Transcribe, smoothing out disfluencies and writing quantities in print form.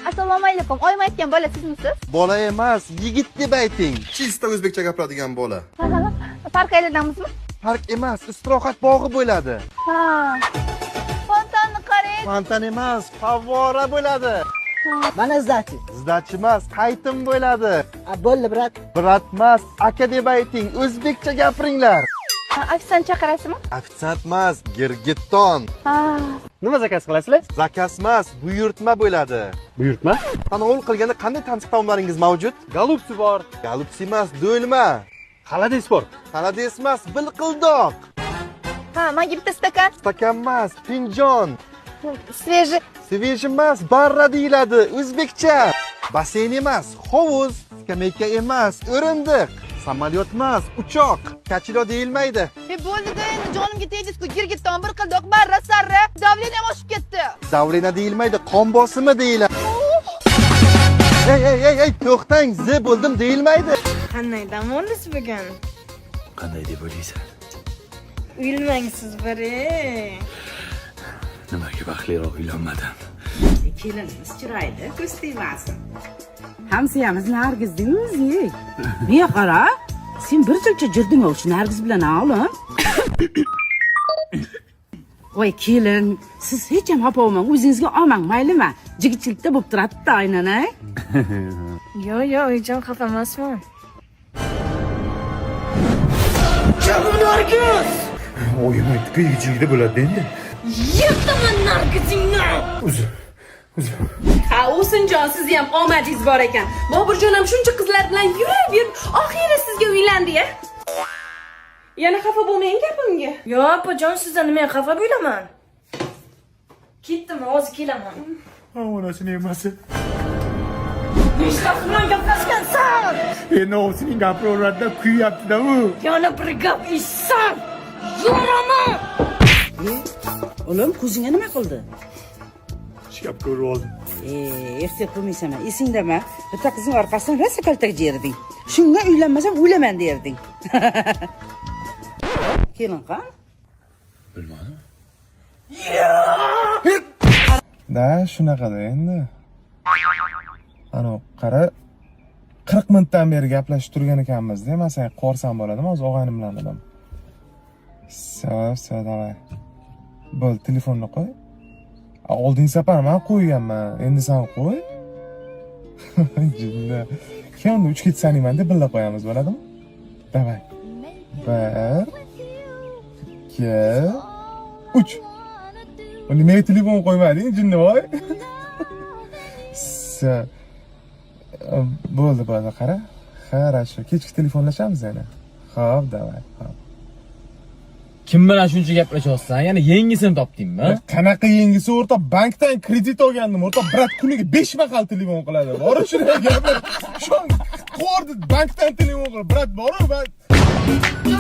Assalomu alaykum. Oyim aytgan bola sizmisiz? Bola emas, yigit deb ayting. Chista o'zbekcha gapiradigan bola. Park aylanamizmi? Park emas, istirohat bog'i bo'ladi. Ha. Fontonni qarang. Fontan emas, favvora bo'ladi. Mana izdachi. Izdachi emas, qaytim bo'ladi. Bo'ldi, brat. Brat emas, aka deb ayting. O'zbekcha gapiringlar. Ofitsiant chaqirasizmi? Ofitsiant emas, girgitton. Ha. Nima zakaz qilasizlar? Zakaz emas, buyurtma bo'ladi. Buyurtma. Tanovul qilganda qanday tansiq taomlaringiz mavjud? Golubsi bor. Golubsi emas, do'lma. Xalades bor. Xalades emas, bilqildoq. Ha, menga bitta stakan. Stakan emas, finjon. Sveji. Sveji emas, barra deyiladi, o'zbekcha. Basseyn emas, hovuz. Skameyka emas, o'rindiq. Samolyot emas, uchoq. Kachilo deyilmaydi. Bo'ldi-da, endi jonimga tegdi-ku. Girgitton bir qildoq barra sarra. Davleniyam oshib ketdi. Davrena deyilmaydi, qon bosimi deyiladi. Ey, to'xtang, ze bo'ldim deyilmaydi. Qanday dam olasiz bugun? Qanday deb o'ylaysan? Uylanmangsiz bari. Nimaga baxtliroq uylanmadim? Kelinimiz chiroyli, ko'z tegmasin. Hamsiyamiz Nargizdingmi o'zi? Menga qara, sen bir chilcha jirding o'sha Nargiz bilan o'g'lim. Voy kelin, siz hech ham xafa bo'lmang, o'zingizga olmang, maylimi? Jigitchilikda bo'lib turadi-da aynan, a? Yo, oyijon xafa emasman. Oyim aytdi-ku, yigitchilikda bo'ladi endi. Yirtaman Nargizingni. Uzr. Ha, O'sinjon, siz ham omadingiz bor ekan. Boburjon ham shuncha qizlar bilan yurib, oxiri sizga uylandi-ya. Yana xafa bo'lmang gapimga. Yo, opajon, sizdan men xafa bo'laman. Ketdim, hozir kelaman. Ha, onasini emasi. Nechta bilan gaplashgansan? Endi o'zining gapiraveradi-da, kuyyapti-da u. Yana bir gap eshitsan, yo'raman. O'g'lim, ko'zingga nima qildi? Shikab ko'rib oldim. Ehtiyot qilmaysan, esingdami? Bitta qizning orqasidan rosa kaltak yerding. Shunga uylanmasam o'laman derding. Kelin qan? Bilmadim. Da, shunaqada endi. Ana, qara, 40 minutdan beri gaplashib turgan ekanmiz-da, men sen qo'rsam bo'ladimi, hozir og'aynim bilan edim. Все, давай. Bo'l, telefonni qo'y. Oldin safar men qo'yganman, endi sen qo'y. Jinni. Keyin 3 ketsaningman deb birga qo'yamiz, bo'ladimi? Davay. 1 2 3. Nimaga telefon qo'ymading, jinnivoy? Bo'ldi, qara. Хорошо, kechki telefonlashamiz yana. Xo'p, davay. Xo'p. Kim bilan shuncha gaplashyapsan? Yana yangisini topdingmi? Qanaqa yengisi o'rta, bankdan kredit olgandim, o'rta, brat kuniga 5 mahal telefon qiladi. Bor shunday gaplar. Shu qo'rdi bankdan telefon qilib, brat, bor-ku,